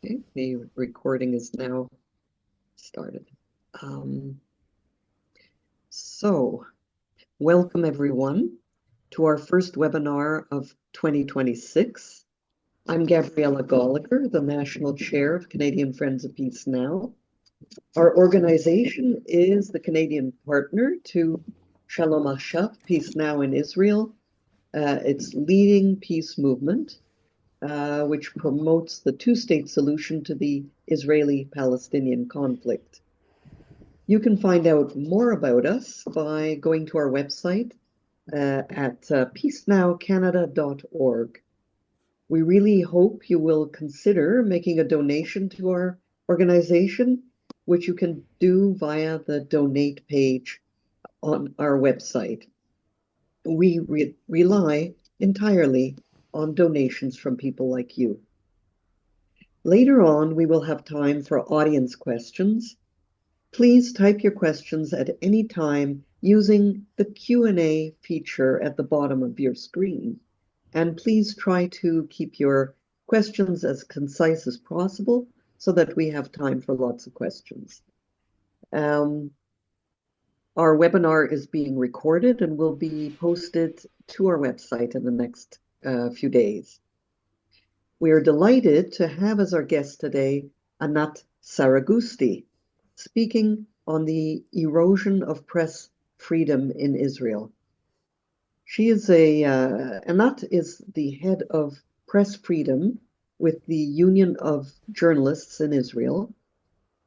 Okay, the recording is now started. So, welcome everyone to our first webinar of 2026. I'm Gabriella Gallagher, the National Chair of Canadian Friends of Peace Now. Our organization is the Canadian partner to Shalom Achshav, Peace Now in Israel, its leading peace movement, which promotes the two-state solution to the Israeli-Palestinian conflict. You can find out more about us by going to our website at peacenowcanada.org. We really hope you will consider making a donation to our organization, which you can do via the donate page on our website. We rely entirely on donations from people like you. Later on, we will have time for audience questions. Please type your questions at any time using the Q&A feature at the bottom of your screen. And please try to keep your questions as concise as possible so that we have time for lots of questions. Our webinar is being recorded and will be posted to our website in the next few days. We are delighted to have as our guest today Anat Saragusti, speaking on the erosion of press freedom in Israel. She is Anat is the head of press freedom with the Union of Journalists in Israel,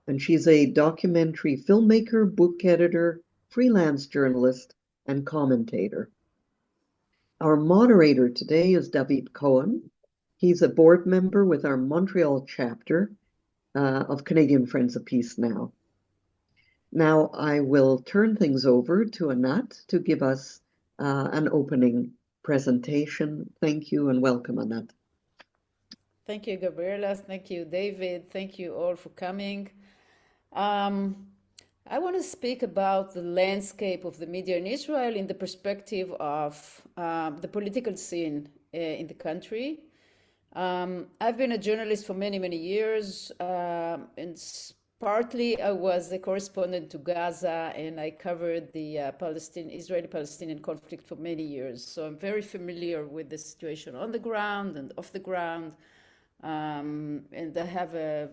and she's a documentary filmmaker, book editor, freelance journalist, and commentator. Our moderator today is David Cohen. He's a board member with our Montreal chapter of Canadian Friends of Peace Now. Now I will turn things over to Anat to give us an opening presentation. Thank you and welcome, Anat. Thank you, Gabriela. Thank you, David. Thank you all for coming. I want to speak about the landscape of the media in Israel in the perspective of the political scene in the country. I've been a journalist for many, many years, and partly I was a correspondent to Gaza, and I covered the Israeli-Palestinian conflict for many years. So I'm very familiar with the situation on the ground and off the ground, and I have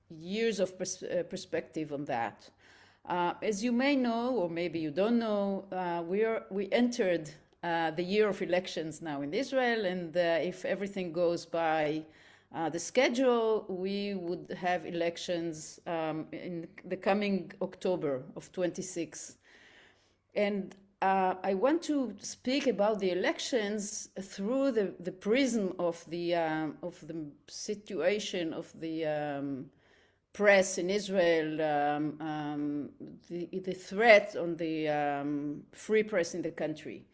years of perspective on that. As you may know, or maybe you don't know, we entered the year of elections now in Israel, and if everything goes by the schedule, we would have elections in the coming October of 26. And I want to speak about the elections through the prism of the situation of the press in Israel, the threat on the free press in the country.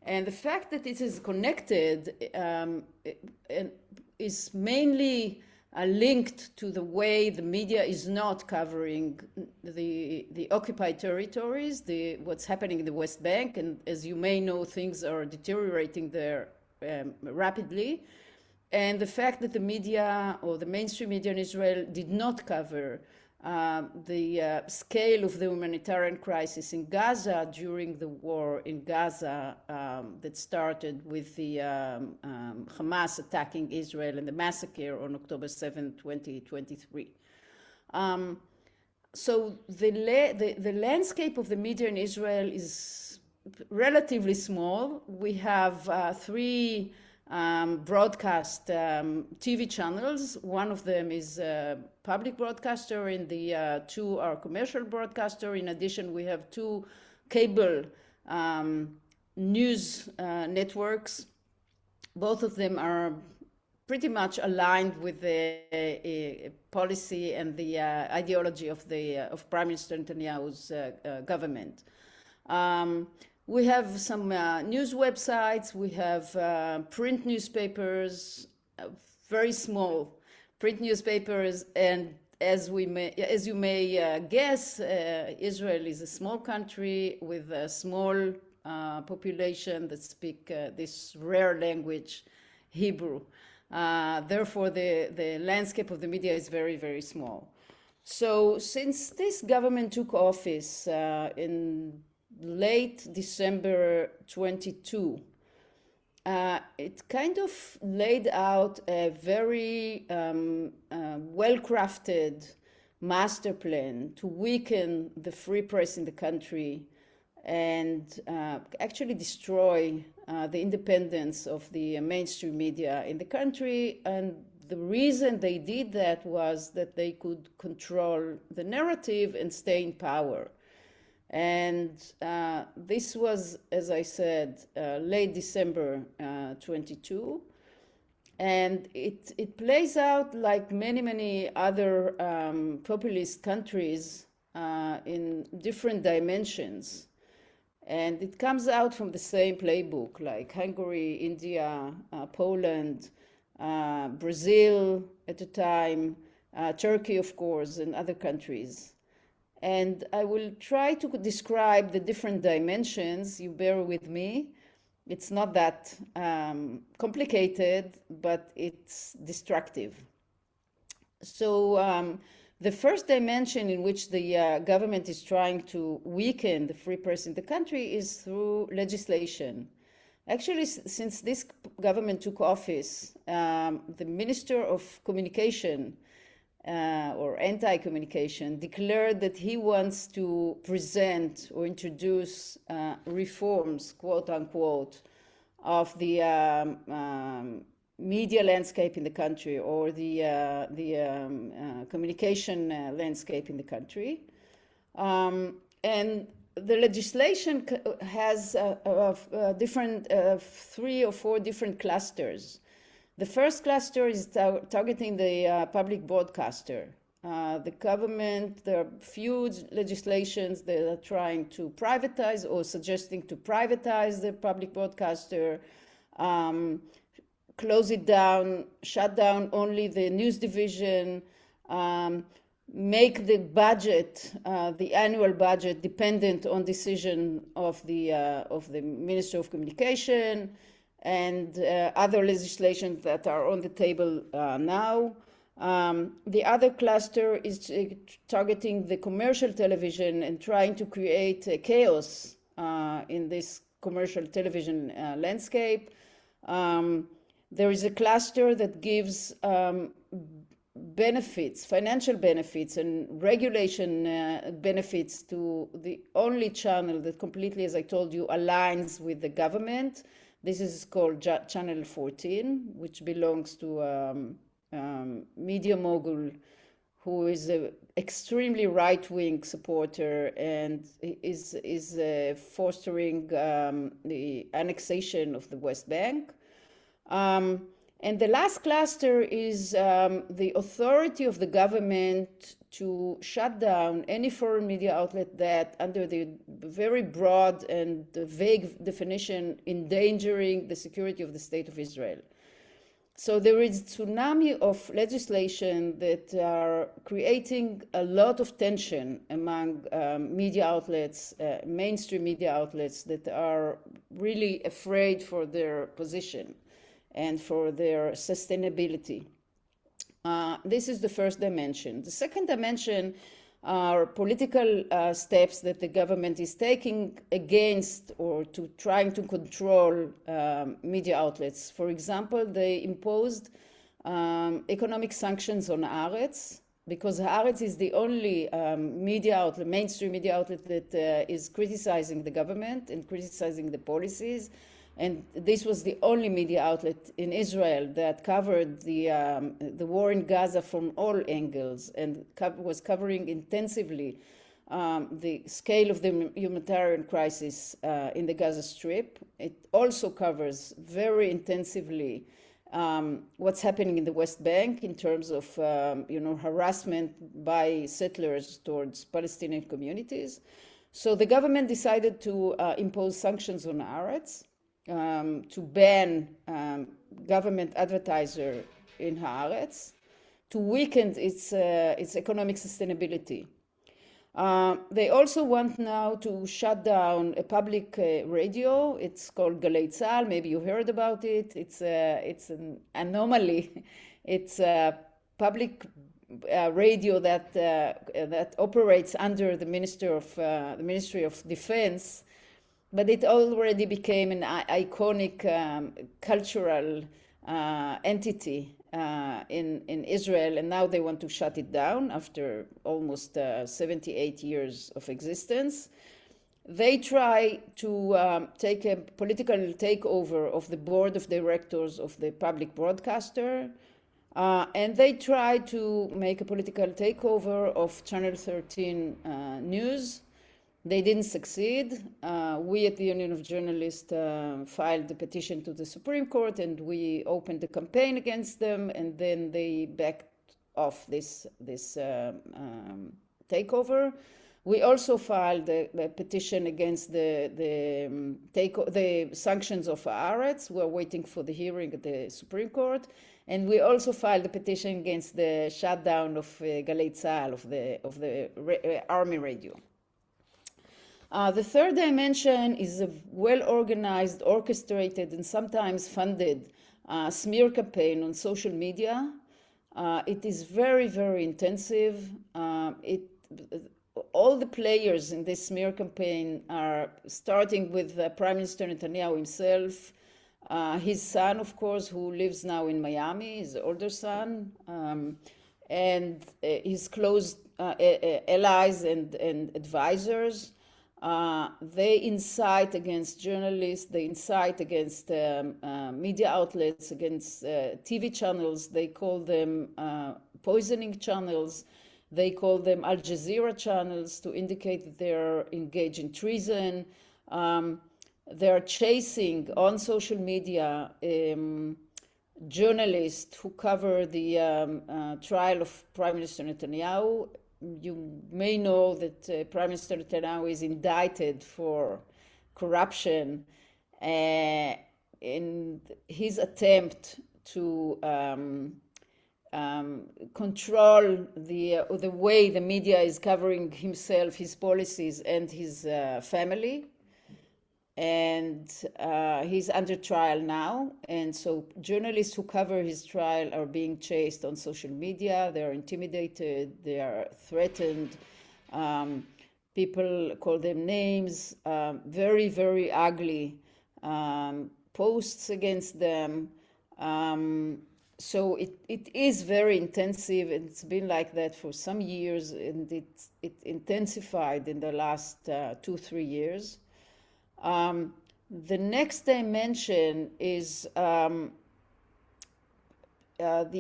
And the fact that it is connected is mainly linked to the way the media is not covering the occupied territories, what's happening in the West Bank. And as you may know, things are deteriorating there rapidly. And the fact that the media or the mainstream media in Israel did not cover the scale of the humanitarian crisis in Gaza during the war in Gaza that started with the Hamas attacking Israel and the massacre on October 7, 2023. So the landscape of the media in Israel is relatively small. We have three broadcast TV channels. One of them is a public broadcaster, and the two are commercial broadcaster. In addition, we have two cable news networks. Both of them are pretty much aligned with the policy and the ideology of Prime Minister Netanyahu's government. We have some news websites. We have print newspapers, very small print newspapers, and as you may guess, Israel is a small country with a small population that speak this rare language, Hebrew. Therefore, the landscape of the media is very, very small. So since this government took office in late December 22, it kind of laid out a very well-crafted master plan to weaken the free press in the country and actually destroy the independence of the mainstream media in the country. And the reason they did that was that they could control the narrative and stay in power. And this was, as I said, late December 22. And it plays out like many other populist countries in different dimensions. And it comes out from the same playbook, like Hungary, India, Poland, Brazil at the time, Turkey, of course, and other countries. And I will try to describe the different dimensions. You bear with me. It's not that complicated, but it's destructive. So the first dimension in which the government is trying to weaken the free press in the country is through legislation. Actually, since this government took office, the Minister of Communication or anti-communication declared that he wants to present or introduce reforms, quote unquote, of the media landscape in the country or the communication landscape in the country. And the legislation has different 3 or 4 different clusters. The first cluster is targeting the public broadcaster. The government, there are few legislations that are trying to privatize or suggesting to privatize the public broadcaster, close it down, shut down only the news division, make the budget, the annual budget, dependent on decision of the Minister of Communication, and other legislations that are on the table now. The other cluster is targeting the commercial television and trying to create a chaos in this commercial television landscape. There is a cluster that gives benefits, financial benefits and regulation benefits to the only channel that completely, as I told you, aligns with the government. This is called Channel 14, which belongs to media mogul who is an extremely right-wing supporter and is fostering the annexation of the West Bank. And the last cluster is the authority of the government to shut down any foreign media outlet that, under the very broad and vague definition, endangering the security of the State of Israel. So there is a tsunami of legislation that are creating a lot of tension among media outlets, mainstream media outlets that are really afraid for their position and for their sustainability. This is the first dimension. The second dimension are political steps that the government is taking against or to trying to control media outlets. For example, they imposed economic sanctions on Haaretz, because Haaretz is the only media outlet, mainstream media outlet that is criticizing the government and criticizing the policies. And this was the only media outlet in Israel that covered the war in Gaza from all angles and was covering intensively the scale of the humanitarian crisis in the Gaza Strip. It also covers very intensively what's happening in the West Bank in terms of harassment by settlers towards Palestinian communities. So the government decided to impose sanctions on Haaretz, to ban government advertiser in Haaretz, to weaken its economic sustainability. They also want now to shut down a public radio. It's called Galei Tzahal. Maybe you heard about it. It's an anomaly. It's a public radio that operates under the Ministry of Defense, but it already became an iconic cultural entity in Israel, and now they want to shut it down after almost 78 years of existence. They try to take a political takeover of the board of directors of the public broadcaster, and they try to make a political takeover of Channel 13 News. They didn't succeed. We at the Union of Journalists filed the petition to the Supreme Court, and we opened a campaign against them, and then they backed off this takeover. We also filed a petition against the sanctions of Haaretz. We're waiting for the hearing at the Supreme Court. And we also filed a petition against the shutdown of Galei Tzahal, of the army radio. The third dimension is a well-organized, orchestrated, and sometimes funded smear campaign on social media. It is very, very intensive. All the players in this smear campaign are starting with Prime Minister Netanyahu himself, his son, of course, who lives now in Miami, his older son, and his close allies and advisors. They incite against journalists, they incite against media outlets, against TV channels. They call them poisoning channels. They call them Al Jazeera channels to indicate that they are engaged in treason. They are chasing on social media journalists who cover the trial of Prime Minister Netanyahu. You may know that Prime Minister Netanyahu is indicted for corruption in his attempt to control the way the media is covering himself, his policies, and his family. And he's under trial now, and so journalists who cover his trial are being chased on social media. They are intimidated, they are threatened, people call them names, very, very ugly posts against them. So it is very intensive, and it's been like that for some years, and it intensified in the last 2-3 years. The next dimension is the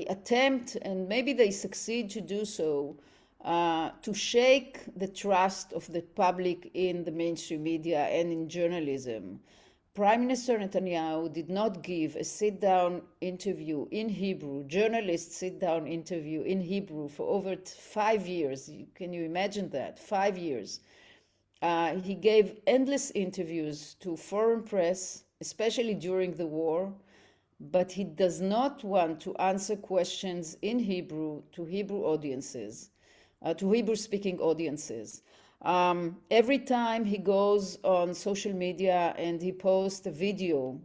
attempt, and maybe they succeed to do so, to shake the trust of the public in the mainstream media and in journalism. Prime Minister Netanyahu did not give a sit-down interview in Hebrew, journalist sit-down interview in Hebrew for over 5 years. Can you imagine that? 5 years. He gave endless interviews to foreign press, especially during the war, but he does not want to answer questions in Hebrew to Hebrew audiences, to Hebrew-speaking audiences. Every time he goes on social media and he posts a video,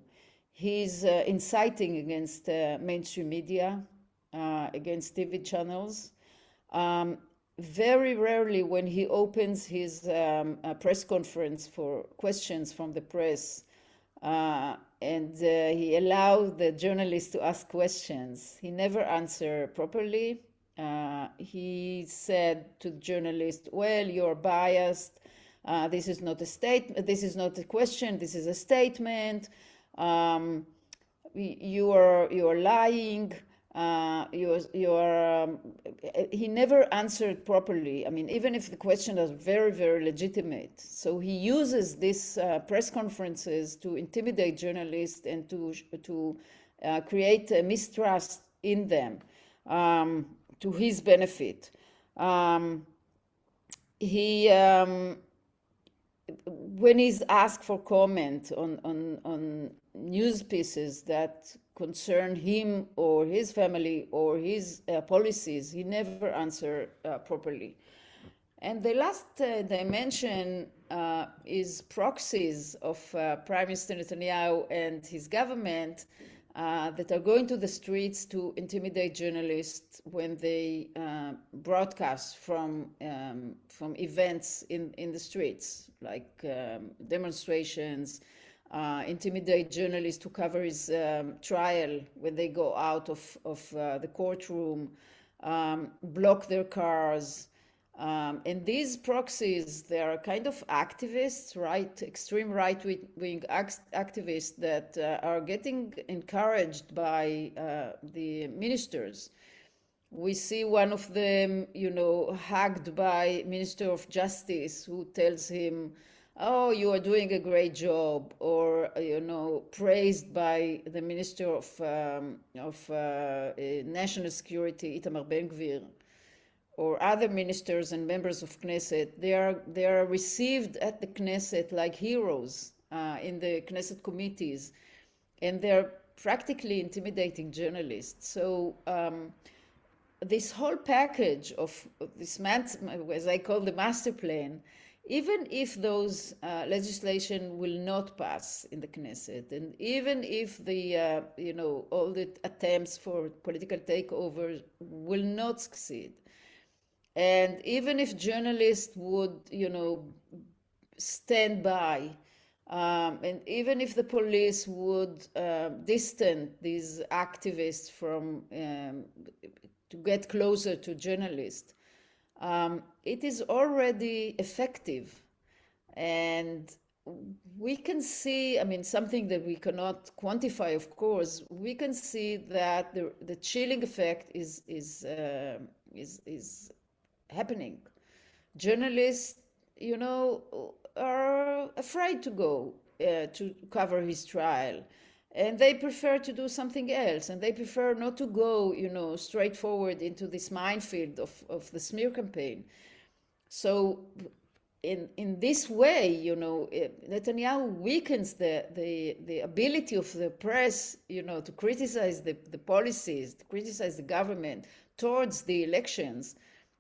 he's inciting against mainstream media, against TV channels. Very rarely, when he opens his press conference for questions from the press, and he allows the journalists to ask questions, he never answers properly. He said to the journalist, "Well, you're biased. This is not a statement. This is not a question. This is a statement. You are lying." He never answered properly. I mean, even if the question is very, very legitimate. So he uses these press conferences to intimidate journalists and to create a mistrust in them to his benefit. When he's asked for comment on news pieces that concern him or his family or his policies, he never answers properly. And the last dimension is proxies of Prime Minister Netanyahu and his government that are going to the streets to intimidate journalists when they broadcast from events in the streets, like demonstrations, intimidate journalists to cover his trial when they go out of the courtroom, block their cars. And these proxies, they are kind of activists, extreme right-wing activists that are getting encouraged by the ministers. We see one of them, hugged by Minister of Justice, who tells him, "Oh, you are doing a great job," or praised by the Minister of National Security, Itamar Ben-Gvir, or other ministers and members of Knesset. They are received at the Knesset like heroes in the Knesset committees, and they're practically intimidating journalists. So this whole package of this, as I call the master plan, even if those legislation will not pass in the Knesset, and even if the all the attempts for political takeover will not succeed, and even if journalists would, stand by, and even if the police would distance these activists from to get closer to journalists, it is already effective. And we can see, something that we cannot quantify, of course, we can see that the chilling effect is happening. Journalists, are afraid to go to cover his trial, and they prefer to do something else, and they prefer not to go, straight forward into this minefield of the smear campaign. So in this way, Netanyahu weakens the ability of the press, to criticize the policies, to criticize the government towards the elections.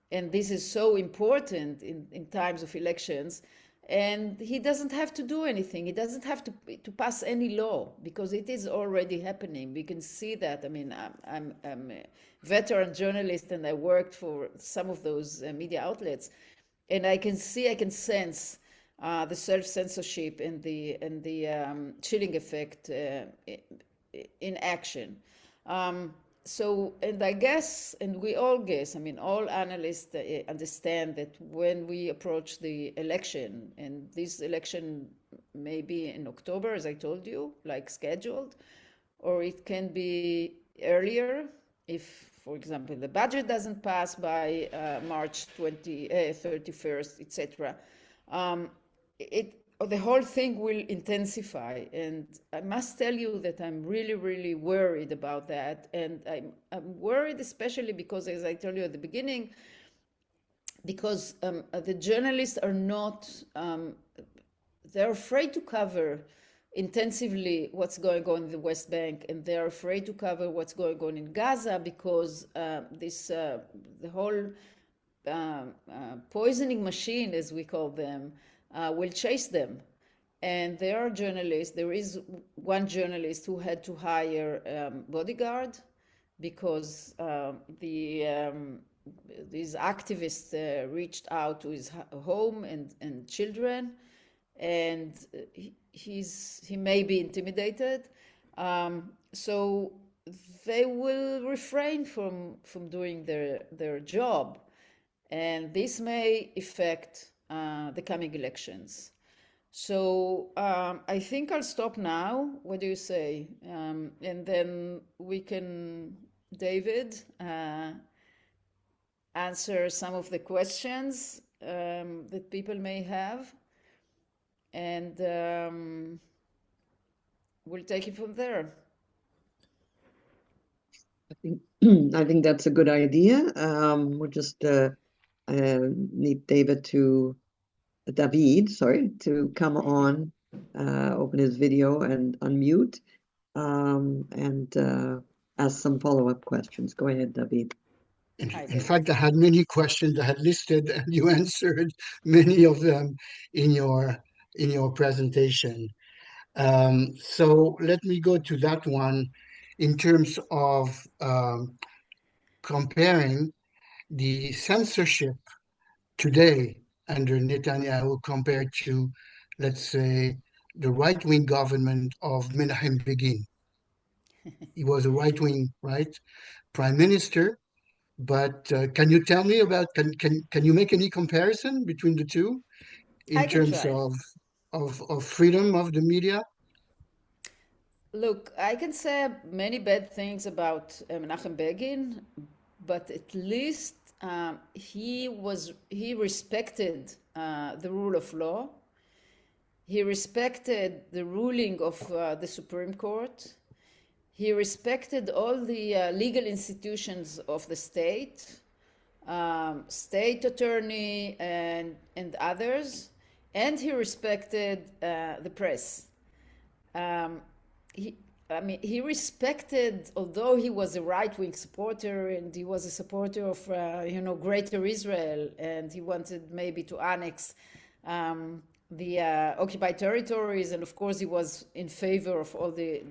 And this is so important in times of elections. And he doesn't have to do anything. He doesn't have to pass any law, because it is already happening. We can see that. I'm a veteran journalist, and I worked for some of those media outlets, and I can sense the self-censorship and the chilling effect in action. So, and I guess, and we all guess, all analysts understand that when we approach the election, and this election may be in October, as I told you, like scheduled, or it can be earlier if, for example, the budget doesn't pass by March 31st, etc. The whole thing will intensify, and I must tell you that I'm really, really worried about that. And I'm worried especially because, as I told you at the beginning, because the journalists are not, they're afraid to cover intensively what's going on in the West Bank, and they're afraid to cover what's going on in Gaza, because the whole poisoning machine, as we call them, will chase them. And there are journalists. There is one journalist who had to hire bodyguard because these activists reached out to his home and children, and he may be intimidated. So they will refrain from doing their job, and this may affect the coming elections. So I think I'll stop now. What do you say? And then we can, David, answer some of the questions that people may have, and we'll take it from there. I think that's a good idea. We'll just need David to come on, open his video and unmute, and ask some follow-up questions. Go ahead, David. Hi, In David. fact, I had many questions I had listed, and you answered many of them in your presentation. So let me go to that one in terms of comparing the censorship today under Netanyahu compared to, let's say, the right-wing government of Menachem Begin. He was a right-wing, right, prime minister. But can you tell me about, can you make any comparison between the two I in can terms try. of freedom of the media? Look, I can say many bad things about Menachem Begin, but at least he respected the rule of law. He respected the ruling of the Supreme Court. He respected all the legal institutions of the state, state attorney and others, and he respected the press. Um, he, I mean, he respected, although he was a right-wing supporter and he was a supporter of, Greater Israel, and he wanted maybe to annex the occupied territories, and of course he was in favor of all the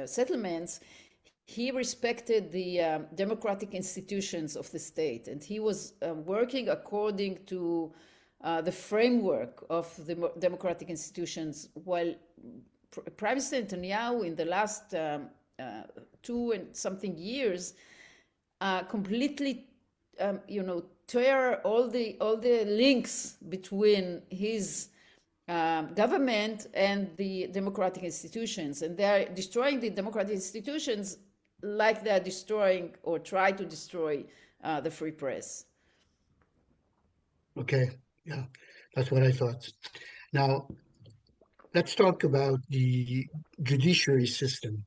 settlements. He respected the democratic institutions of the state, and he was working according to the framework of the democratic institutions, while Prime Minister Netanyahu in the last 2 and something years completely, tear all the links between his government and the democratic institutions, and they're destroying the democratic institutions like they're destroying or try to destroy the free press. Okay, yeah, that's what I thought. Now, let's talk about the judiciary system.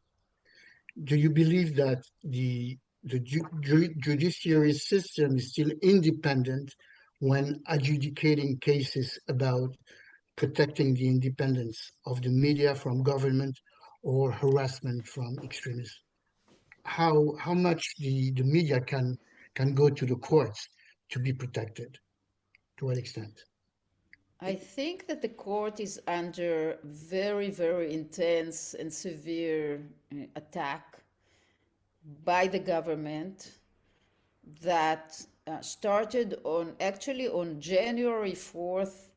Do you believe that the judiciary system is still independent when adjudicating cases about protecting the independence of the media from government or harassment from extremists? How much the media can go to the courts to be protected? To what extent? I think that the court is under very, very intense and severe attack by the government that started on January 4th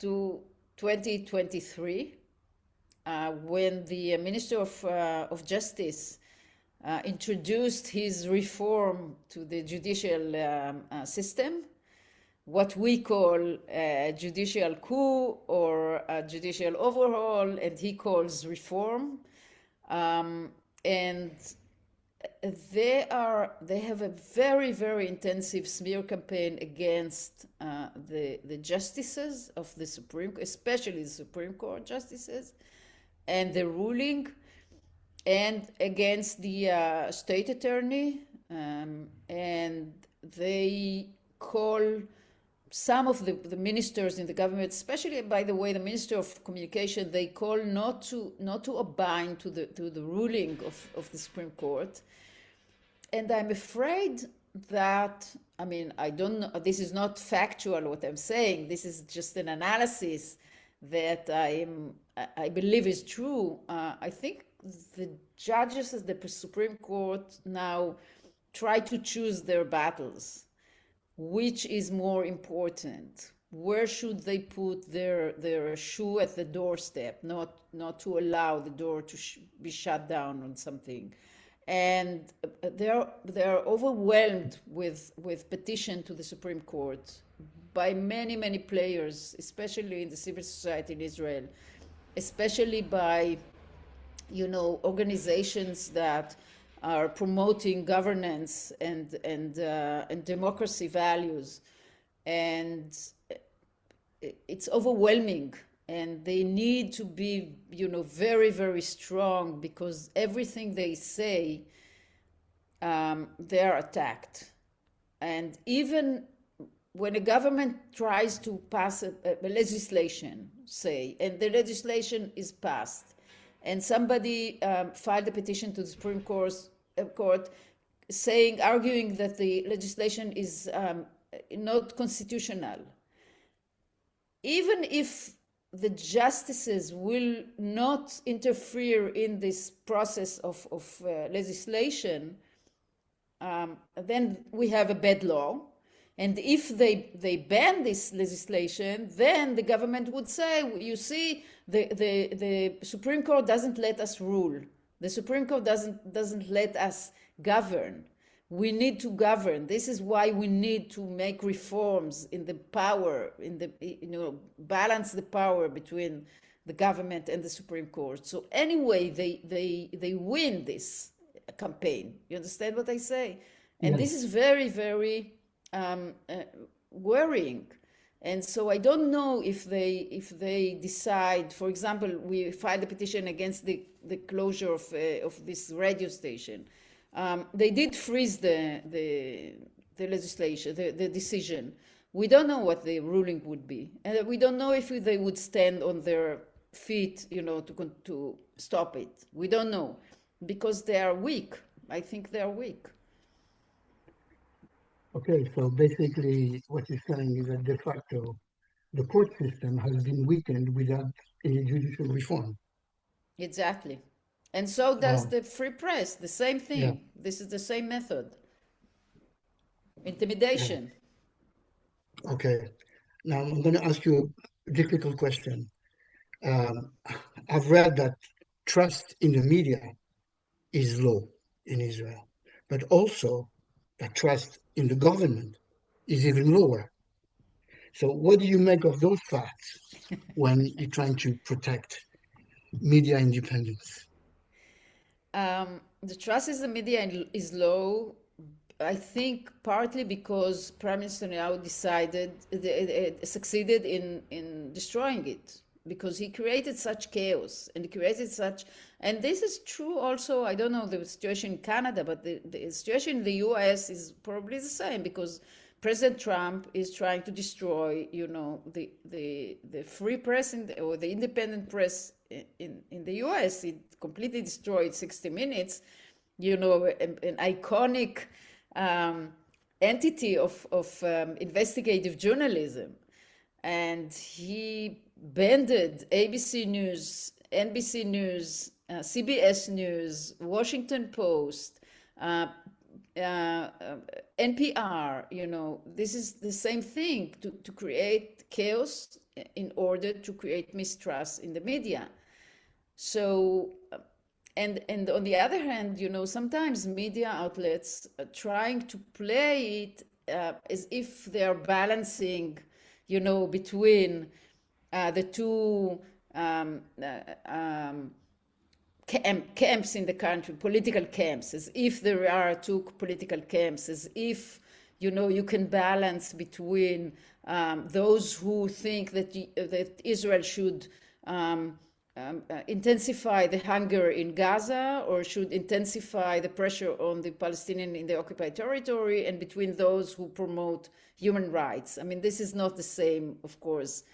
to 2023, when the Minister of Justice introduced his reform to the judicial system, what we call a judicial coup or a judicial overhaul, and he calls reform. And they have a very, very intensive smear campaign against the justices of the Supreme, especially the Supreme Court justices, and the ruling, and against the state attorney, and they call some of the ministers in the government, especially, by the way, the Minister of Communication, they call not to abide to the ruling of the Supreme Court. And I'm afraid that, I mean, I don't know, this is not factual what I'm saying, this is just an analysis that I believe is true. I think the judges of the Supreme Court now try to choose their battles. Which is more important? Where should they put their shoe at the doorstep, not to allow the door to be shut down on something? And they're overwhelmed with petition to the Supreme Court by many, many players, especially in the civil society in Israel, especially by organizations that are promoting governance and democracy values, and it's overwhelming, and they need to be very, very strong, because everything they say, they're attacked. And even when a government tries to pass a legislation, say, and the legislation is passed, and somebody filed a petition to the Supreme Court, arguing that the legislation is not constitutional. Even if the justices will not interfere in this process of legislation, then we have a bad law. And if they ban this legislation, then the government would say, you see, the Supreme Court doesn't let us rule. The Supreme Court doesn't let us govern. We need to govern. This is why we need to make reforms in the power, balance the power between the government and the Supreme Court. So anyway, they win this campaign. You understand what I say? And this is very, very worrying. And so I don't know if they decide, for example, we filed a petition against the closure of this radio station. They did freeze the legislation, the decision. We don't know what the ruling would be, and we don't know if they would stand on their feet, to stop it. We don't know, because they are weak. I think they are weak. Okay, so basically what you're saying is that de facto the court system has been weakened without any judicial reform. Exactly. And so does the free press, the same thing. Yeah. This is the same method. Intimidation. Yeah. Okay. Now I'm going to ask you a difficult question. I've read that trust in the media is low in Israel, but also that trust in the government is even lower. So what do you make of those facts when you're trying to protect media independence? The trust in the media is low, I think partly because Prime Minister Netanyahu succeeded in destroying it, because he created such chaos and and this is true also, I don't know the situation in Canada, but the situation in the US is probably the same, because President Trump is trying to destroy, the free press or the independent press in the US. It completely destroyed 60 Minutes, an iconic entity of investigative journalism. And he banned ABC News, NBC News, CBS News, Washington Post, NPR. This is the same thing, to create chaos in order to create mistrust in the media. So, and on the other hand, sometimes media outlets are trying to play it as if they are balancing, between the two camps in the country, political camps, as if there are two political camps, as if, you can balance between those who think that Israel should intensify the hunger in Gaza, or should intensify the pressure on the Palestinian in the occupied territory, and between those who promote human rights. I mean, this is not the same, of course.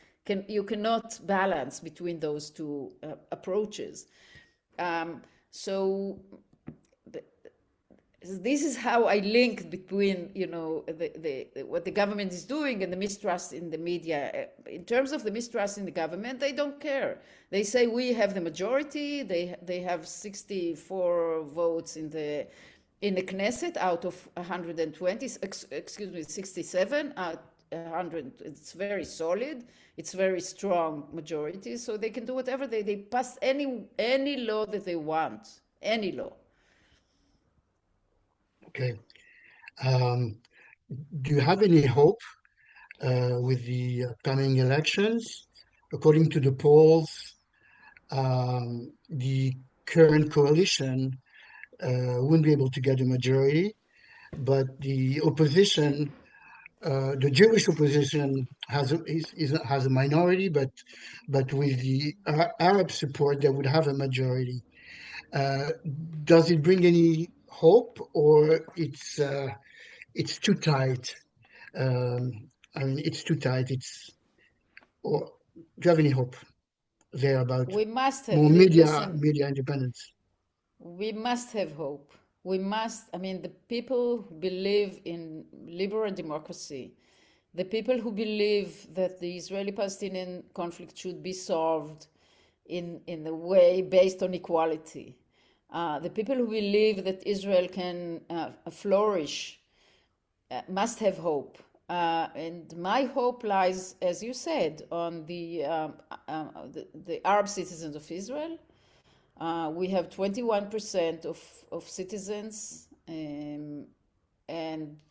You cannot balance between those two approaches. So this is how I link between, what the government is doing and the mistrust in the media. In terms of the mistrust in the government, they don't care. They say we have the majority. They have 64 votes in the Knesset out of 120. 67 out 100. It's very solid. It's very strong majority. So they can do whatever they pass any law that they want. Any law. Okay. Do you have any hope with the coming elections? According to the polls, the current coalition wouldn't be able to get a majority, but the opposition, the Jewish opposition, has a minority, but with the Arab support, they would have a majority. Does it bring any hope, or it's too tight? It's too tight. Or do you have any hope there about We must have more media independence? We must have hope. we must, I mean, the people who believe in liberal democracy, the people who believe that the Israeli-Palestinian conflict should be solved in a way based on equality, the people who believe that Israel can flourish must have hope. And my hope lies, as you said, on the Arab citizens of Israel. We have 21% of citizens, and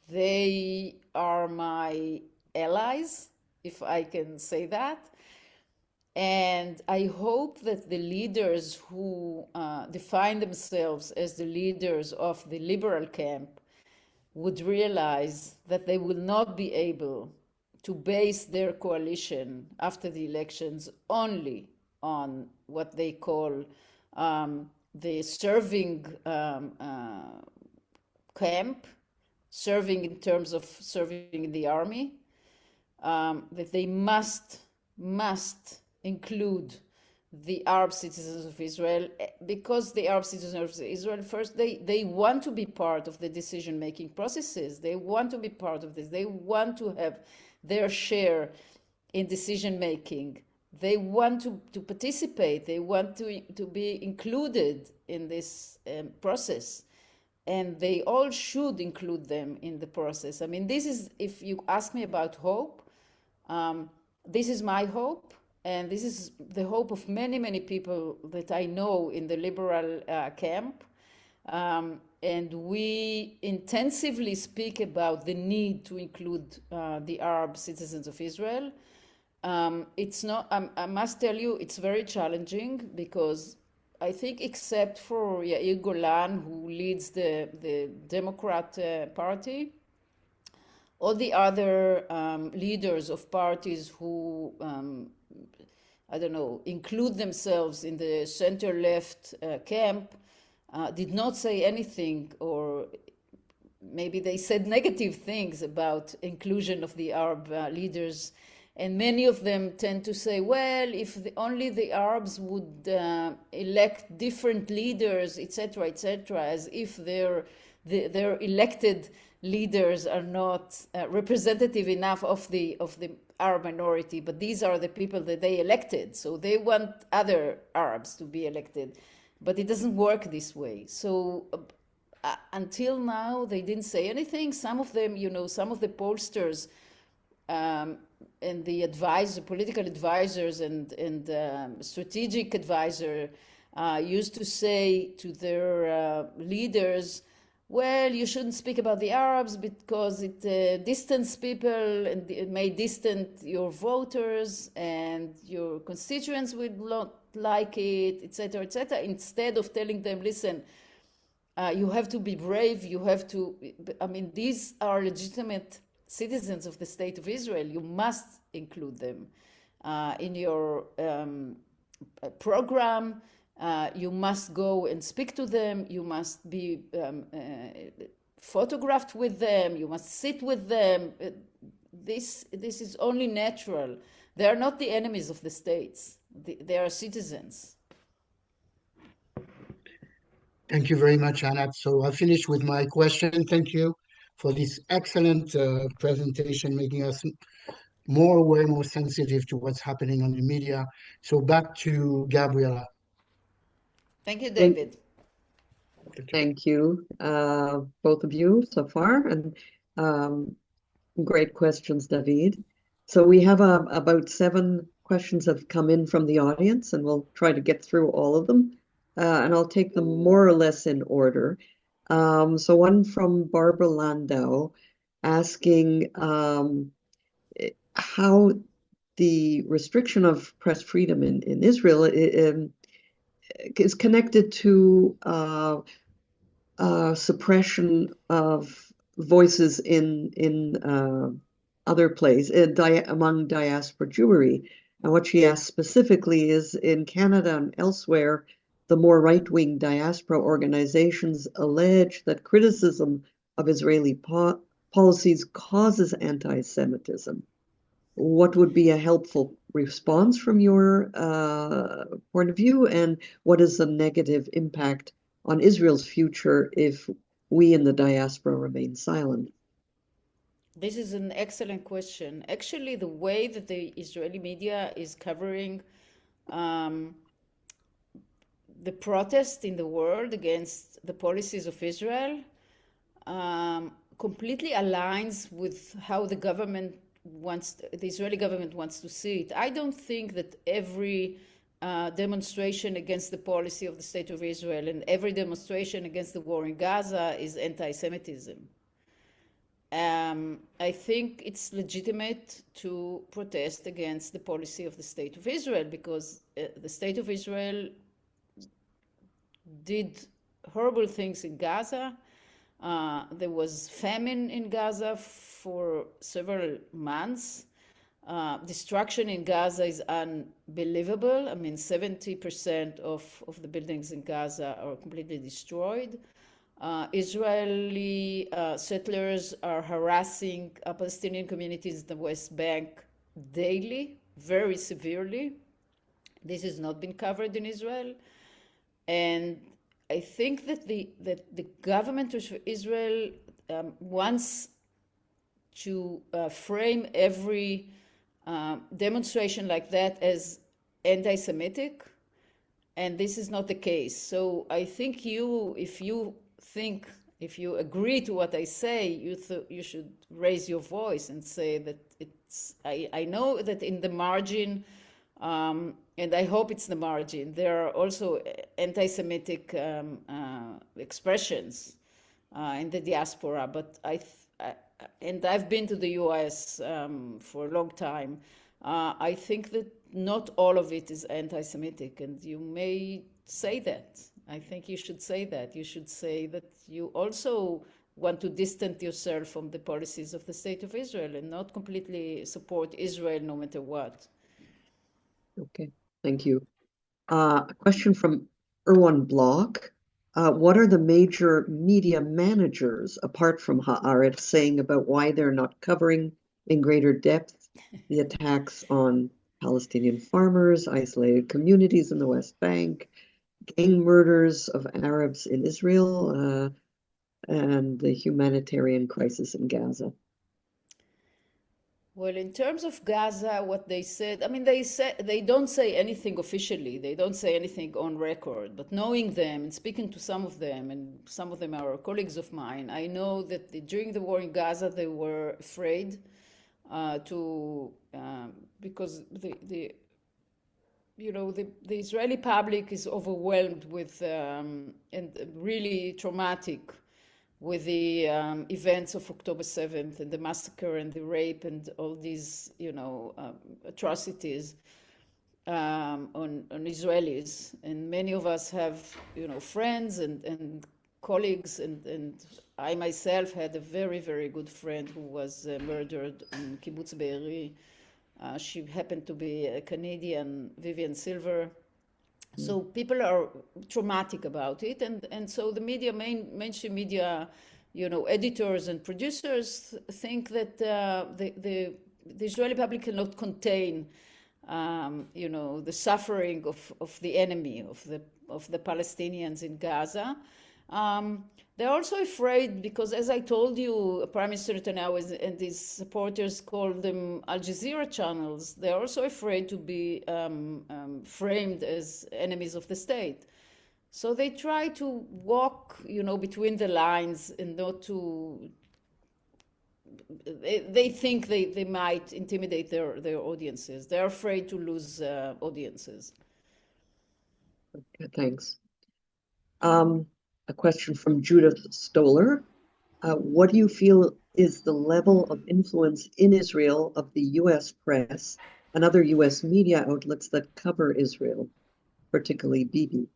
they are my allies, if I can say that. And I hope that the leaders who define themselves as the leaders of the liberal camp would realize that they will not be able to base their coalition after the elections only on what they call the serving camp, serving in terms of serving in the army, that they must include the Arab citizens of Israel, because the Arab citizens of Israel, first, they want to be part of the decision-making processes. They want to be part of this. They want to have their share in decision-making. They want to participate. They want to be included in this process. And they all should include them in the process. I mean, this is, if you ask me about hope, this is my hope. And this is the hope of many, many people that I know in the liberal camp. And we intensively speak about the need to include the Arab citizens of Israel. It's not, I must tell you, it's very challenging, because I think except for Yair Golan, who leads the Democrat Party, all the other leaders of parties who I don't know, include themselves in the center-left camp, did not say anything, or maybe they said negative things about inclusion of the Arab leaders. And many of them tend to say, well, if only the Arabs would elect different leaders, etc., as if their elected leaders are not representative enough of the Arab minority, but these are the people that they elected, so they want other Arabs to be elected. But it doesn't work this way. So until now, they didn't say anything. Some of them, some of the pollsters and the political advisors and strategic advisor used to say to their leaders, well, you shouldn't speak about the Arabs because it distances people, and it may distance your voters, and your constituents would not like it, etc., instead of telling them, listen, you have to be brave, you have to, I mean, these are legitimate citizens of the State of Israel. You must include them in your program. You must go and speak to them. You must be photographed with them. You must sit with them. This is only natural. They are not the enemies of the states. They are citizens. Thank you very much, Anat. So I'll finish with my question. Thank you for this excellent presentation, making us more aware, more sensitive to what's happening on the media. So back to Gabriela. Thank you, David. Thank you, both of you so far, and great questions, David. So we have about 7 questions have come in from the audience, and we'll try to get through all of them. And I'll take them more or less in order. So one from Barbara Landau asking how the restriction of press freedom in Israel is connected to suppression of voices in other places among diaspora Jewry. And what she asked specifically is, in Canada and elsewhere, the more right-wing diaspora organizations allege that criticism of Israeli policies causes anti-Semitism. What would be a helpful response from your point of view, and what is the negative impact on Israel's future if we in the diaspora remain silent? This is an excellent question. Actually, the way that the Israeli media is covering the protest in the world against the policies of Israel completely aligns with how the Israeli government wants to see it. I don't think that every demonstration against the policy of the State of Israel and every demonstration against the war in Gaza is anti-Semitism. I think it's legitimate to protest against the policy of the State of Israel because the State of Israel did horrible things in Gaza. There was famine in Gaza for several months. Destruction in Gaza is unbelievable. I mean, 70% of the buildings in Gaza are completely destroyed. Israeli settlers are harassing Palestinian communities in the West Bank daily, very severely. This has not been covered in Israel. And I think that the government of Israel wants to frame every demonstration like that as anti-Semitic, and this is not the case. So I think if you agree to what I say, you should raise your voice and say that I know that in the margin, and I hope it's the margin, there are also anti-Semitic expressions in the diaspora, but and I've been to the US for a long time. I think that not all of it is anti-Semitic, and you may say that. I think you should say that. You should say that you also want to distance yourself from the policies of the State of Israel and not completely support Israel no matter what. Okay, thank you. A question from Erwan Block. What are the major media managers, apart from Haaretz, saying about why they're not covering in greater depth the attacks on Palestinian farmers, isolated communities in the West Bank, gang murders of Arabs in Israel, and the humanitarian crisis in Gaza? Well, in terms of Gaza, what they said, I mean, they don't say anything officially. They don't say anything on record. But knowing them and speaking to some of them, and some of them are colleagues of mine, I know that during the war in Gaza, they were afraid because the Israeli public is overwhelmed with and really traumatic with the events of October 7th and the massacre and the rape and all these, atrocities on Israelis. And many of us have, friends and colleagues, and I myself had a very, very good friend who was murdered in Kibbutz Be'eri. She happened to be a Canadian, Vivian Silver. So people are traumatic about it, and so the media, mainstream media, editors and producers think that the Israeli public cannot contain, the suffering of the enemy, of the Palestinians in Gaza. They're also afraid because, as I told you, Prime Minister Netanyahu and his supporters call them Al Jazeera channels. They're also afraid to be framed as enemies of the state. So they try to walk, between the lines and not to. They think they might intimidate their audiences. They're afraid to lose audiences. Okay, thanks. A question from Judith Stoller. What do you feel is the level of influence in Israel of the U.S. press and other U.S. media outlets that cover Israel, particularly Bibi?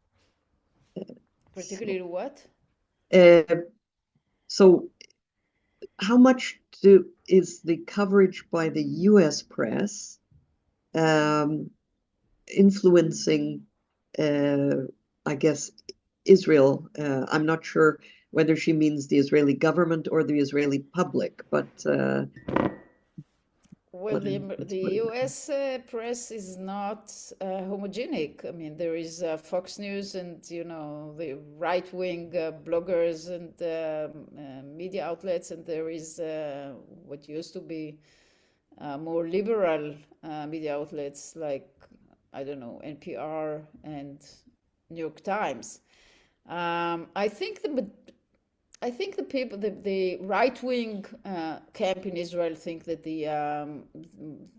Particularly what? So how much is the coverage by the U.S. press influencing, I guess, Israel? I'm not sure whether she means the Israeli government or the Israeli public, but Well, the U.S. Press is not homogenic. I mean, there is Fox News and, the right-wing bloggers and media outlets, and there is what used to be more liberal media outlets like, I don't know, NPR and New York Times. I think the people, the right-wing camp in Israel think that the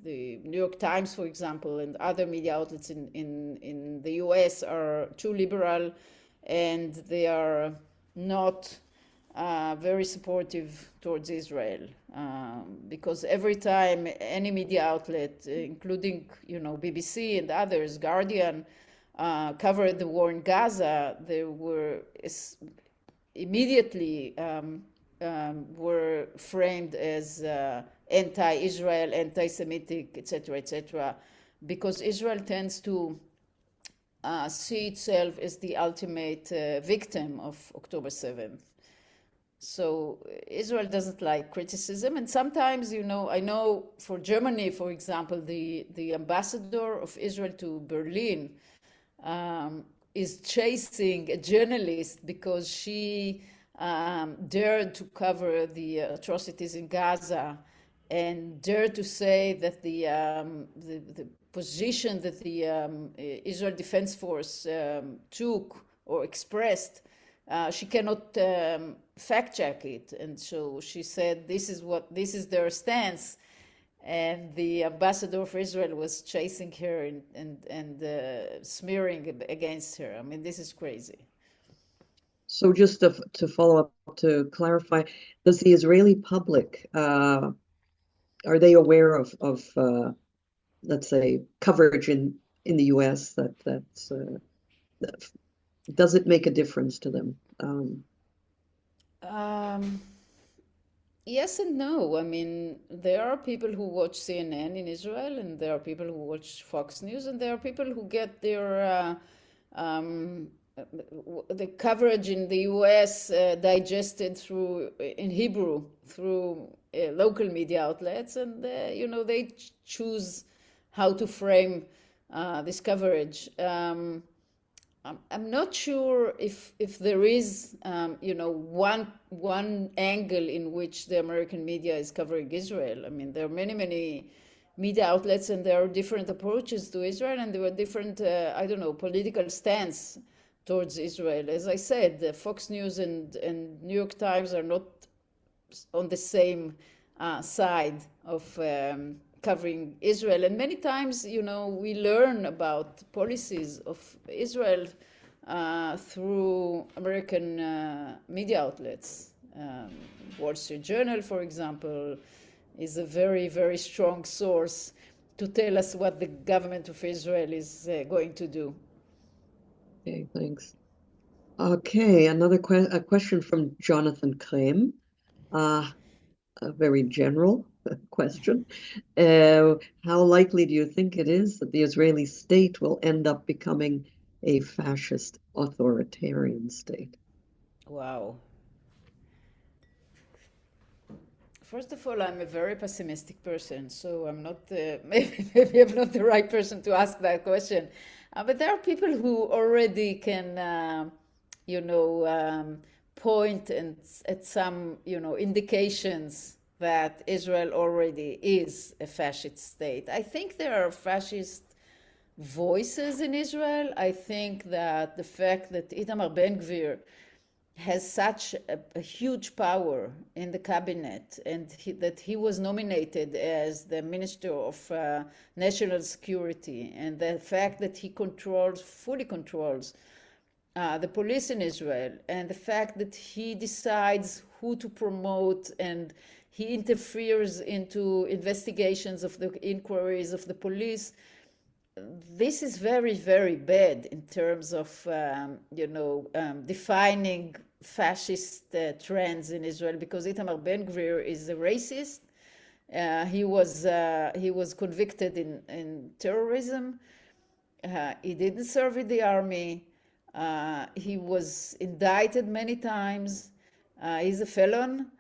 New York Times, for example, and other media outlets in the U.S. are too liberal, and they are not very supportive towards Israel, because every time any media outlet, including BBC and others, Guardian, covered the war in Gaza, there were immediately were framed as anti-Israel, anti-Semitic, etc., because Israel tends to see itself as the ultimate victim of October 7th. So Israel doesn't like criticism, and sometimes, I know for Germany, for example, the ambassador of Israel to Berlin is chasing a journalist because she dared to cover the atrocities in Gaza and dared to say that the position that the Israel Defense Force took or expressed, she cannot fact check it, and so she said this is their stance. And the ambassador for Israel was chasing her and smearing against her. I mean, this is crazy. So just to follow up, to clarify, does the Israeli public, are they aware of let's say, coverage in the U.S. that does it make a difference to them? Yes and no. I mean, there are people who watch CNN in Israel, and there are people who watch Fox News, and there are people who get their the coverage in the U.S. Digested in Hebrew through local media outlets, and they choose how to frame this coverage. I'm not sure if there is one angle in which the American media is covering Israel. I mean, there are many media outlets, and there are different approaches to Israel, and there are different political stance towards Israel. As I said, the Fox News and New York Times are not on the same side of covering Israel. And many times, we learn about policies of Israel through American media outlets. Wall Street Journal, for example, is a very, very strong source to tell us what the government of Israel is going to do. Okay, thanks. Okay, another question from Jonathan Krem. A very general question. How likely do you think it is that the Israeli state will end up becoming a fascist authoritarian state? Wow. First of all, I'm a very pessimistic person, so I'm not maybe I'm not the right person to ask that question. But there are people who already can, point at some, indications that Israel already is a fascist state. I think there are fascist voices in Israel. I think that the fact that Itamar Ben-Gvir has such a huge power in the cabinet, and that he was nominated as the Minister of National Security, and the fact that he fully controls the police in Israel, and the fact that he decides who to promote, and he interferes into investigations of the inquiries of the police. This is very, very bad in terms of, defining fascist trends in Israel, because Itamar Ben-Gvir is a racist. He was convicted in terrorism. He didn't serve in the army. He was indicted many times. He's a felon.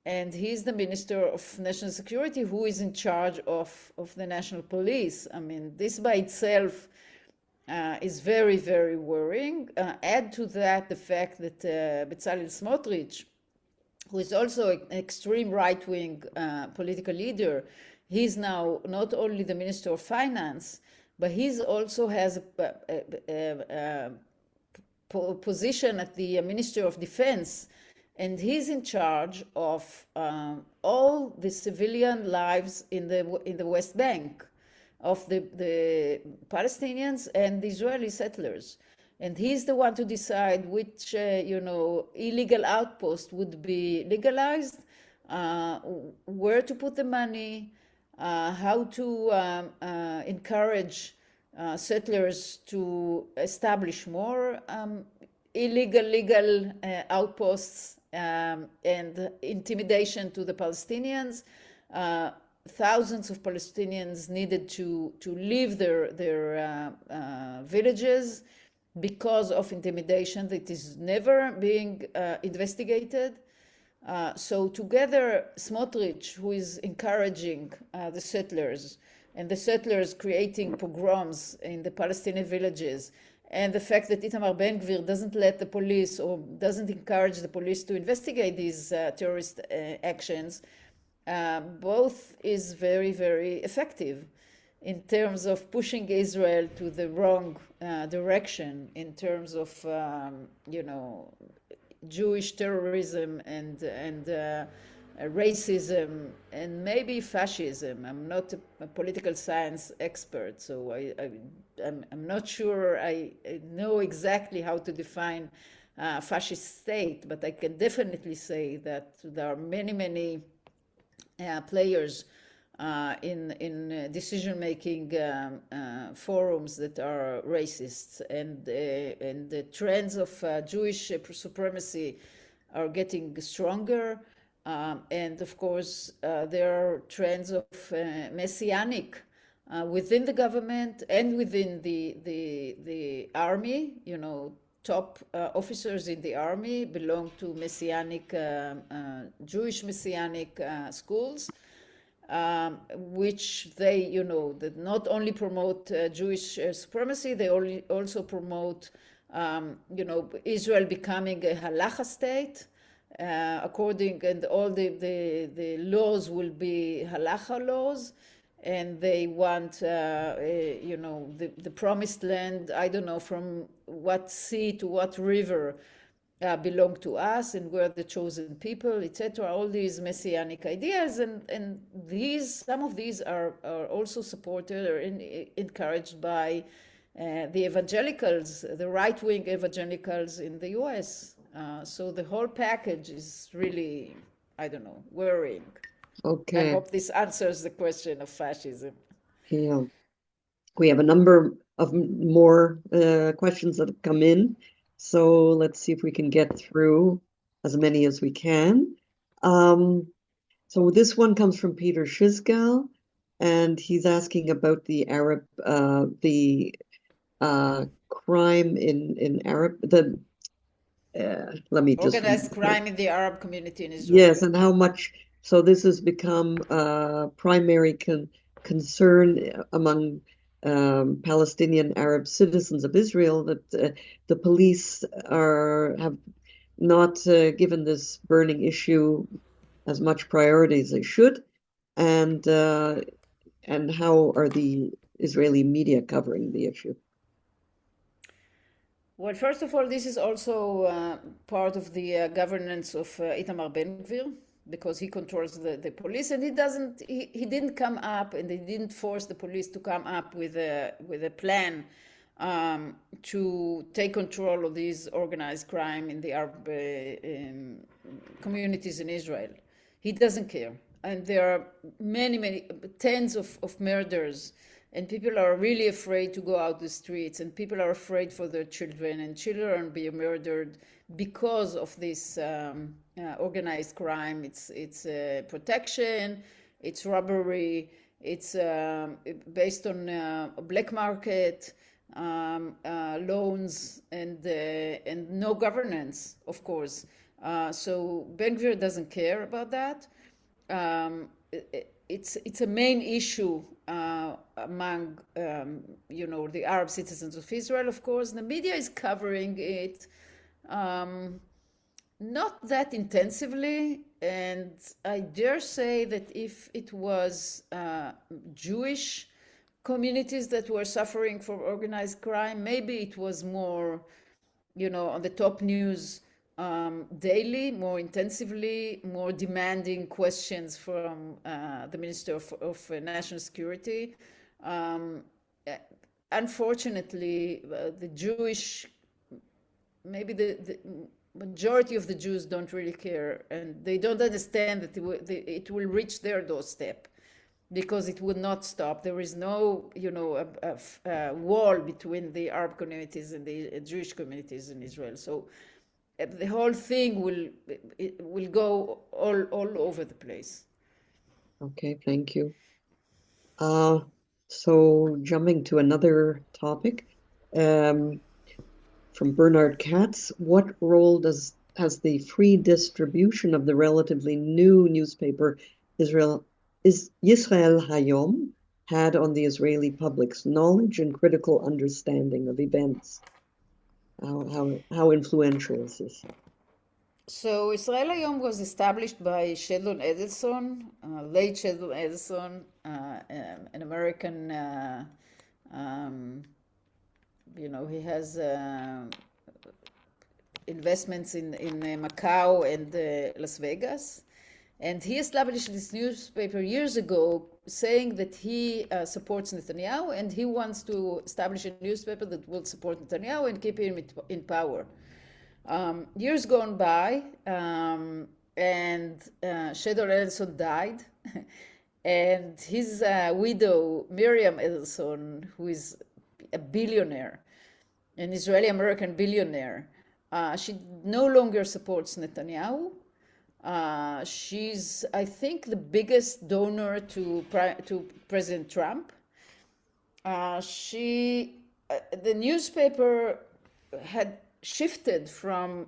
and he's the Minister of National Security who is in charge of the national police. I mean, this by itself is very, very worrying. Add to that the fact that Bezalel Smotrich, who is also an extreme right-wing political leader, he's now not only the Minister of Finance, but he also has a position at the Ministry of Defense, and he's in charge of all the civilian lives in the West Bank, of the Palestinians and the Israeli settlers. And he's the one to decide which, illegal outpost would be legalized, where to put the money, how to encourage settlers to establish more legal outposts, and intimidation to the Palestinians. Thousands of Palestinians needed to leave their villages because of intimidation that is never being investigated. So together, Smotrich, who is encouraging the settlers, and the settlers creating pogroms in the Palestinian villages, and the fact that Itamar Ben-Gvir doesn't let the police or doesn't encourage the police to investigate these terrorist actions, both is very, very effective in terms of pushing Israel to the wrong direction in terms of, Jewish terrorism and racism and maybe fascism. I'm not a political science expert, so I'm not sure I know exactly how to define fascist state, but I can definitely say that there are many players in decision-making forums that are racist, and the trends of Jewish supremacy are getting stronger. And of course, there are trends of messianic within the government and within the army. Top officers in the army belong to messianic, Jewish messianic schools, which they, that not only promote Jewish supremacy, they also promote, Israel becoming a halacha state. And all the laws will be halacha laws, and they want, the promised land, I don't know, from what sea to what river belong to us, and we're the chosen people, etc. All these messianic ideas, and some of these are also supported or encouraged by the evangelicals, the right-wing evangelicals in the US. So the whole package is really, I don't know, worrying. Okay. I hope this answers the question of fascism. Yeah. We have a number of more questions that have come in. So let's see if we can get through as many as we can. So this one comes from Peter Shizgal, and he's asking about the Arab, crime in Arab, let me just organized crime in the Arab community in Israel. Yes, and how much, so this has become a primary concern among Palestinian Arab citizens of Israel, that the police have not given this burning issue as much priority as they should, and how are the Israeli media covering the issue? Well, first of all, this is also part of the governance of Itamar Ben-Gvir, because he controls the police, and he didn't come up, and they didn't force the police to come up with a plan to take control of these organized crime in the Arab communities in Israel. He doesn't care, and there are many tens of murders, and people are really afraid to go out the streets, and people are afraid for their children, and children being murdered because of this organized crime. It's protection, it's robbery, it's based on black market loans, and no governance, of course. So Ben-Gvir doesn't care about that. It's a main issue among the Arab citizens of Israel. Of course, the media is covering it not that intensively, and I dare say that if it was Jewish communities that were suffering from organized crime, maybe it was more, on the top news daily, more intensively, more demanding questions from the Minister of National Security. Unfortunately, the Jewish, maybe the majority of the Jews don't really care, and they don't understand that it will reach their doorstep, because it would not stop. There is no, a wall between the Arab communities and the Jewish communities in Israel. So the whole thing will go all over the place. Okay, thank you. So jumping to another topic, from Bernard Katz, what role has the free distribution of the relatively new newspaper Yisrael Hayom had on the Israeli public's knowledge and critical understanding of events? How influential is this? So Israel Hayom was established by Sheldon Adelson, late Sheldon Adelson, an American. He has investments in Macau and Las Vegas. And he established this newspaper years ago, saying that he supports Netanyahu, and he wants to establish a newspaper that will support Netanyahu and keep him in power. Years gone by, and Sheldon Adelson died, and his widow, Miriam Adelson, who is a billionaire, an Israeli-American billionaire, she no longer supports Netanyahu. She's, I think, the biggest donor to President Trump. The newspaper had shifted from,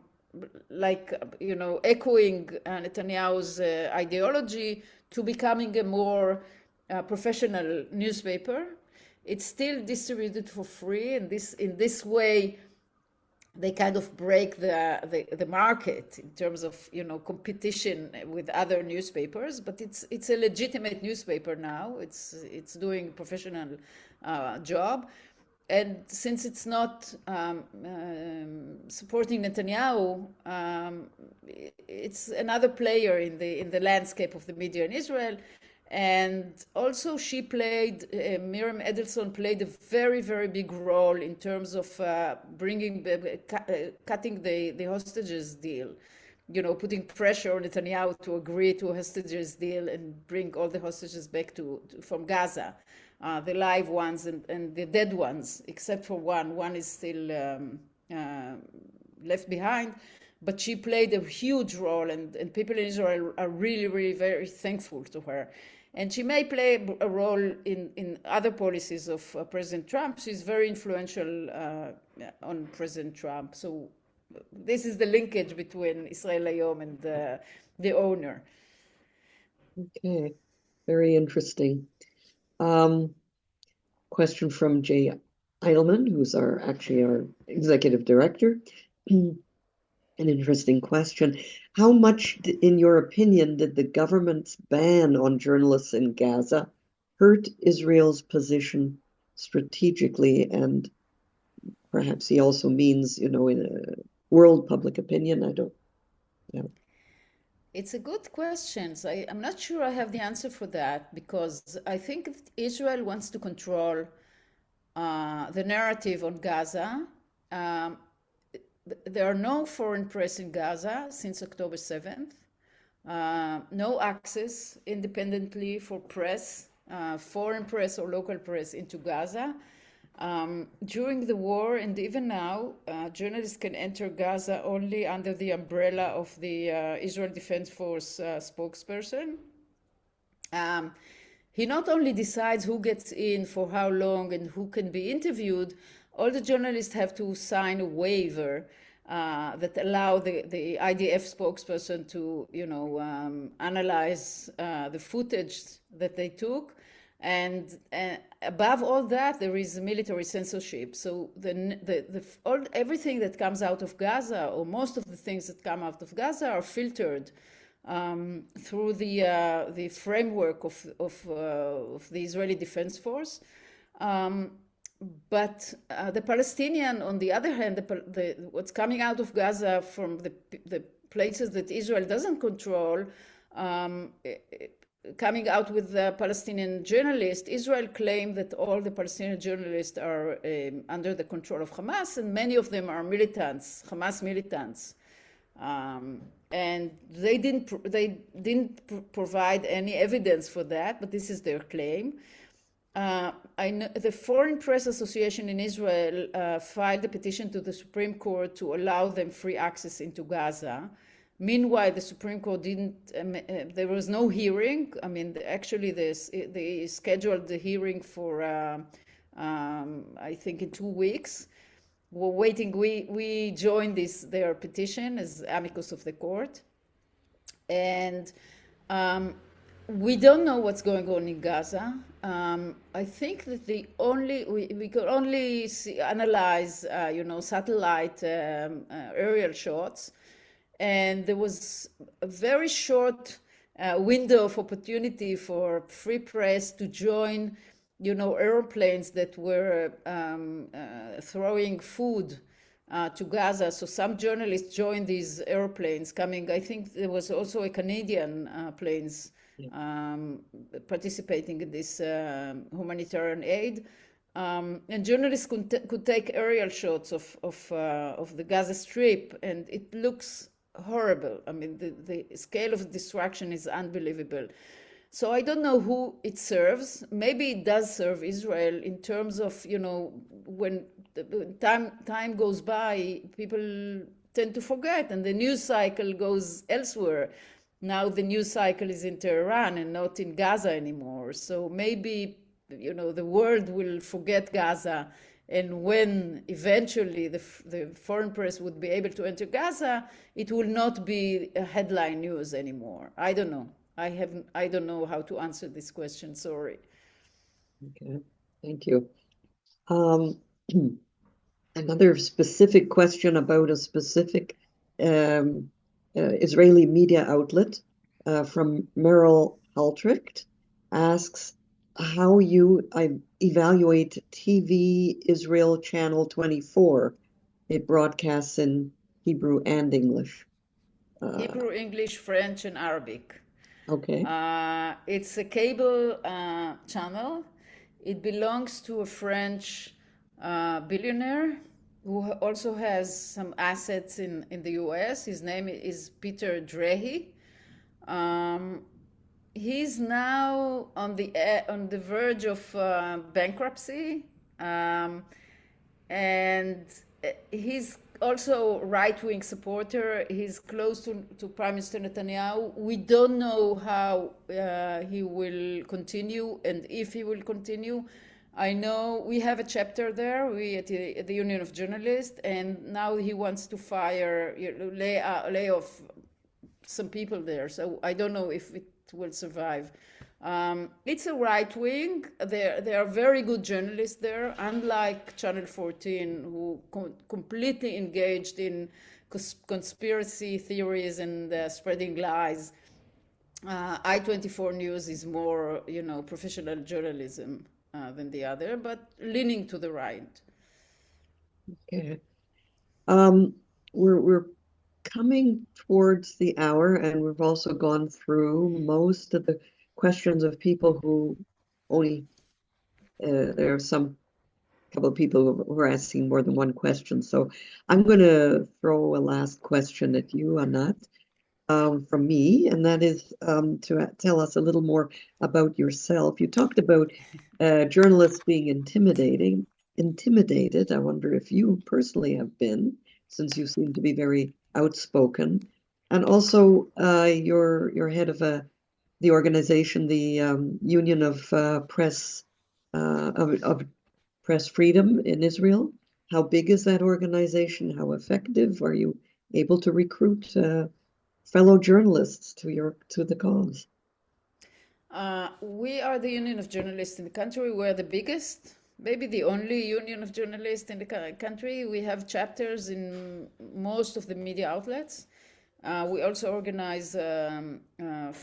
echoing Netanyahu's ideology to becoming a more professional newspaper. It's still distributed for free, and in this way, they kind of break the market in terms of competition with other newspapers. But it's a legitimate newspaper now. It's doing a professional job, and since it's not supporting Netanyahu, it's another player in the landscape of the media in Israel. And also Miriam Adelson played a very, very big role in terms of cutting the hostages deal, putting pressure on Netanyahu to agree to a hostages deal and bring all the hostages back from Gaza, the live ones and the dead ones, except for one. One is still left behind. But she played a huge role, and people in Israel are really, really very thankful to her. And she may play a role in other policies of President Trump. She's very influential on President Trump. So this is the linkage between Israel Hayom and the owner. Okay, very interesting. Question from Jay Eidelman, who's our executive director. An interesting question. How much, in your opinion, did the government's ban on journalists in Gaza hurt Israel's position strategically? And perhaps he also means, in a world public opinion. I don't know. It's a good question. I'm not sure I have the answer for that, because I think if Israel wants to control the narrative on Gaza. There are no foreign press in Gaza since October 7th. No access independently for press, foreign press or local press into Gaza. During the war and even now, journalists can enter Gaza only under the umbrella of the Israel Defense Force spokesperson. He not only decides who gets in for how long and who can be interviewed, all the journalists have to sign a waiver that allow the IDF spokesperson to, analyze the footage that they took. And above all that, there is military censorship. So everything that comes out of Gaza, or most of the things that come out of Gaza, are filtered through the framework of the Israeli Defense Force. But the Palestinian, on the other hand, what's coming out of Gaza from the places that Israel doesn't control, coming out with the Palestinian journalists, Israel claimed that all the Palestinian journalists are under the control of Hamas, and many of them are militants, Hamas militants. And they didn't provide any evidence for that, but this is their claim. I know the Foreign Press Association in Israel filed a petition to the Supreme Court to allow them free access into Gaza. Meanwhile, the Supreme Court didn't, there was no hearing. I mean, actually, they scheduled the hearing for, I think, in 2 weeks. We're waiting. We joined their petition as amicus of the court. And we don't know what's going on in Gaza. I think that we could only analyze, satellite aerial shots. And there was a very short window of opportunity for free press to join, airplanes that were throwing food to Gaza. So some journalists joined these airplanes coming. I think there was also a Canadian planes participating in this humanitarian aid. And journalists could take aerial shots of the Gaza Strip, and it looks horrible. I mean, the scale of destruction is unbelievable. So I don't know who it serves. Maybe it does serve Israel in terms of, when time goes by, people tend to forget, and the news cycle goes elsewhere. Now the news cycle is in Tehran and not in Gaza anymore. So maybe, the world will forget Gaza. And when eventually the foreign press would be able to enter Gaza, it will not be a headline news anymore. I don't know. I don't know how to answer this question. Sorry. Okay, thank you. Another specific question about a specific Israeli media outlet from Meryl Haltricht asks how you evaluate TV Israel Channel 24. It broadcasts in Hebrew and English. Hebrew, English, French, and Arabic. Okay. It's a cable channel. It belongs to a French billionaire who also has some assets in the US. His name is Peter Drehy. He's now on the verge of bankruptcy, and he's also right-wing supporter. He's close to Prime Minister Netanyahu. We don't know how he will continue and if he will continue. I know we have a chapter there, we at the Union of Journalists, and now he wants to lay off some people there. So I don't know if it will survive. It's a right wing. There are very good journalists there, unlike Channel 14, who completely engaged in conspiracy theories and spreading lies. I-24 News is more, professional journalism than the other, but leaning to the right. Okay. We're coming towards the hour, and we've also gone through most of the questions of people who only, there are some couple of people who are asking more than one question. So I'm going to throw a last question at you, Anat, from me, and that is to tell us a little more about yourself. You talked about journalists being intimidated. I wonder if you personally have been, since you seem to be very outspoken, and also you're head of the organization, the Union of Press Press Freedom in Israel. How big is that organization? How effective? Are you able to recruit fellow journalists to the cause? We are the Union of Journalists in the country. We're the biggest, maybe the only union of journalists in the country. We have chapters in most of the media outlets. We also organize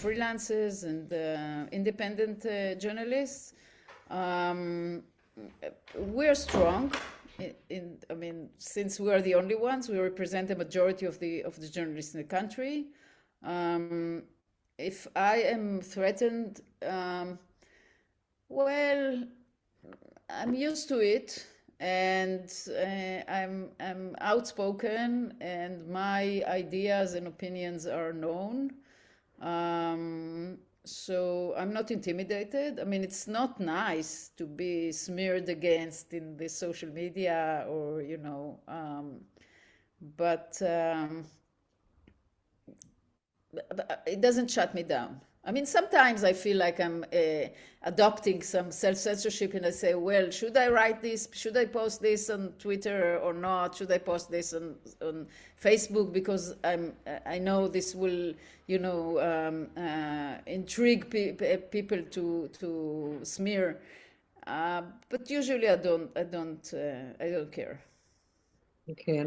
freelancers and independent journalists. We're strong. I mean, since we are the only ones, we represent the majority of the journalists in the country. If I am threatened, well, I'm used to it, and I'm outspoken, and my ideas and opinions are known. So I'm not intimidated. I mean, it's not nice to be smeared against in the social media, or but it doesn't shut me down. I mean, sometimes I feel like I'm adopting some self-censorship, and I say, well, should I write this? Should I post this on Twitter or not? Should I post this on Facebook? Because I know this will, intrigue people to smear. But usually I don't care. Okay,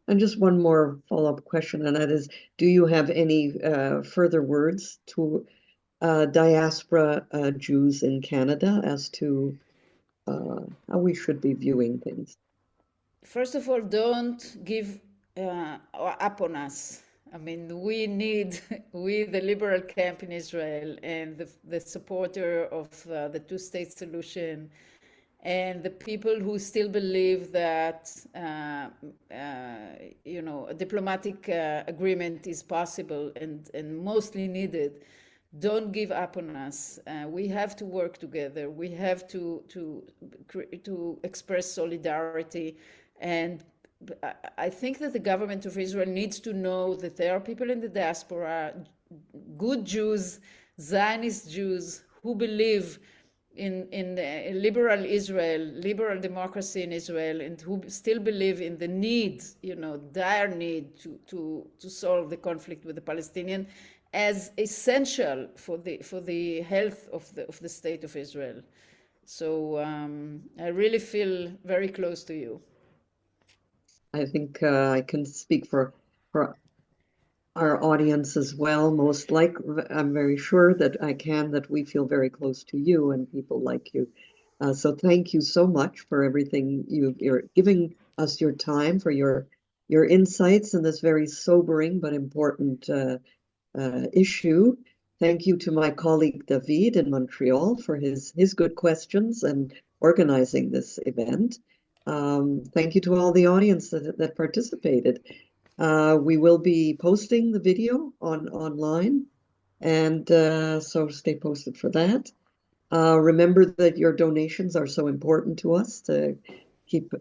and just one more follow-up question, and that is, do you have any further words to diaspora Jews in Canada as to how we should be viewing things? First of all, don't give up on us. I mean, we, the liberal camp in Israel, and the supporter of the two-state solution, and the people who still believe that a diplomatic agreement is possible and mostly needed, don't give up on us. We have to work together. We have to express solidarity, and I think that the government of Israel needs to know that there are people in the diaspora, good Jews, Zionist Jews, who believe in liberal Israel, liberal democracy in Israel, and who still believe in the need, dire need to solve the conflict with the Palestinian as essential for the health of the state of Israel. So I really feel very close to you. I think I can speak for our audience as well. Most likely, I'm very sure that we feel very close to you and people like you. So thank you so much for everything you're giving us your time, for your insights in this very sobering but important issue. Thank you to my colleague David in Montreal for his good questions and organizing this event. Thank you to all the audience that participated. We will be posting the video online, and so stay posted for that. Remember that your donations are so important to us to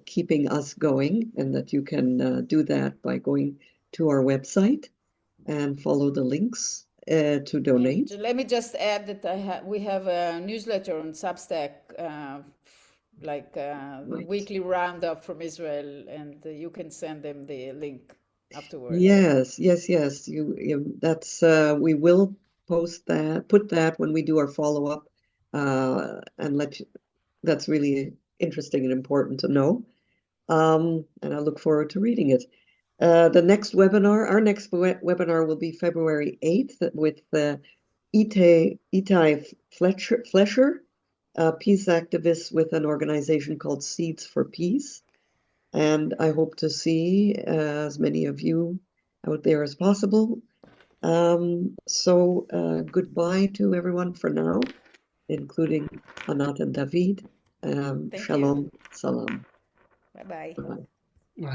keeping us going, and that you can do that by going to our website and follow the links to donate. And let me just add that we have a newsletter on Substack, like Right. weekly roundup from Israel, and you can send them the link afterwards. Yes. That's we will put that when we do our follow-up, and that's really interesting and important to know. And I look forward to reading it. Our next webinar will be February 8th with Itai Fletcher, a peace activist with an organization called Seeds for Peace. And I hope to see as many of you out there as possible. So goodbye to everyone for now, including Anat and David. Shalom, salam. Bye-bye. Bye-bye.